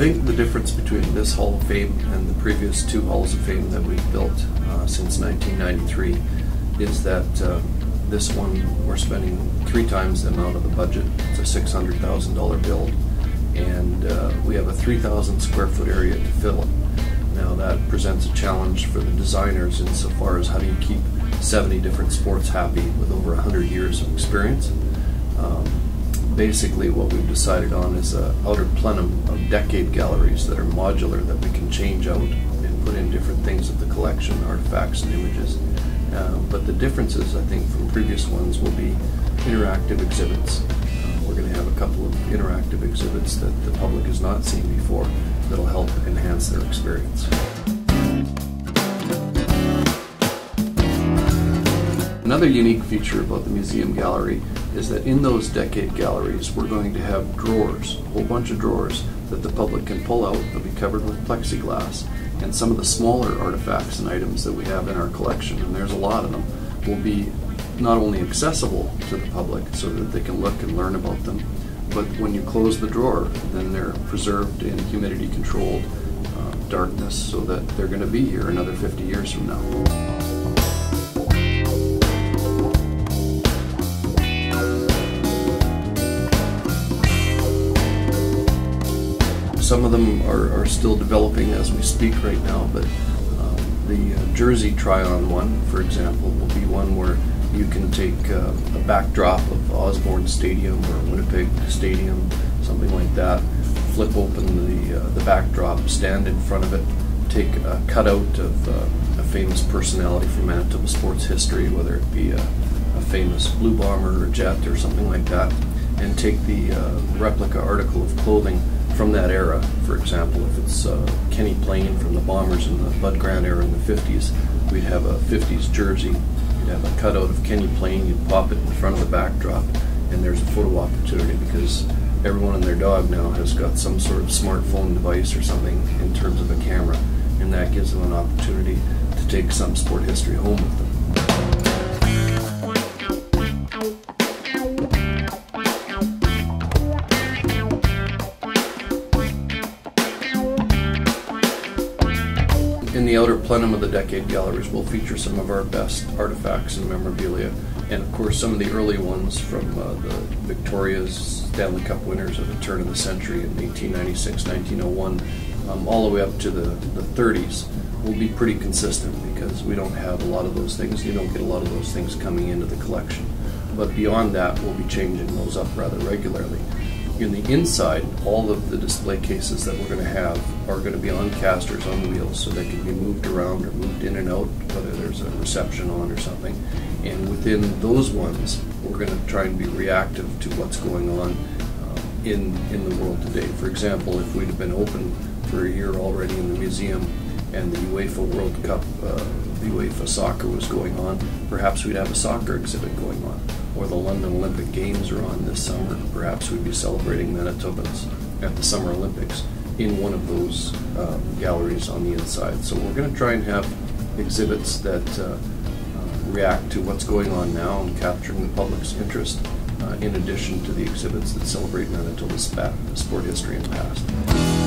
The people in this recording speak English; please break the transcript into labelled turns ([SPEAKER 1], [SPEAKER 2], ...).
[SPEAKER 1] think the difference between this Hall of Fame and the previous two Halls of Fame that we've built since 1993 is that this one we're spending 3 times the amount of the budget. It's a $600,000 build, and we have a 3,000 square foot area to fill. Now that presents a challenge for the designers insofar as how do you keep 70 different sports happy with over 100 years of experience. Basically what we've decided on is an outer plenum of decade galleries that are modular, that we can change out and put in different things of the collection, artifacts and images. But the differences, I think, from previous ones will be interactive exhibits. We're going to have a couple of interactive exhibits that the public has not seen before that'll help enhance their experience. Another unique feature about the museum gallery is that in those decade galleries we're going to have drawers, a whole bunch of drawers that the public can pull out. They'll be covered with plexiglass, and some of the smaller artifacts and items that we have in our collection, and there's a lot of them, will be not only accessible to the public so that they can look and learn about them, but when you close the drawer, then they're preserved in humidity controlled darkness so that they're going to be here another 50 years from now. Some of them are still developing as we speak right now, but the jersey try-on one, for example, will be one where you can take a backdrop of Osborne Stadium or Winnipeg Stadium, something like that, flip open the backdrop, stand in front of it, take a cutout of a famous personality from Manitoba sports history, whether it be a famous Blue Bomber or Jet or something like that, and take the replica article of clothing from that era. For example, if it's Kenny Payne from the Bombers in the Bud Grant era in the 50s, we'd have a 50s jersey, you'd have a cutout of Kenny Payne, you'd pop it in front of the backdrop, and there's a photo opportunity because everyone and their dog now has got some sort of smartphone device or something in terms of a camera, and that gives them an opportunity to take some sport history home with them. In the outer plenum of the decade galleries will feature some of our best artifacts and memorabilia, and of course some of the early ones from the Victoria's Stanley Cup winners of the turn of the century in 1896, 1901, all the way up to the 30s will be pretty consistent because we don't have a lot of those things. You don't get a lot of those things coming into the collection. But beyond that, we'll be changing those up rather regularly. In the inside, all of the display cases that we're going to have are going to be on casters on wheels, so they can be moved around or moved in and out, whether there's a reception on or something. And within those ones, we're going to try and be reactive to what's going on in the world today. For example, if we'd have been open for a year already in the museum and the UEFA World Cup, the UEFA soccer was going on, perhaps we'd have a soccer exhibit going on. Or the London Olympic Games are on this summer, perhaps we'd be celebrating Manitobans at the Summer Olympics in one of those galleries on the inside. So we're going to try and have exhibits that react to what's going on now and capturing the public's interest, in addition to the exhibits that celebrate Manitoba's sport history in the past.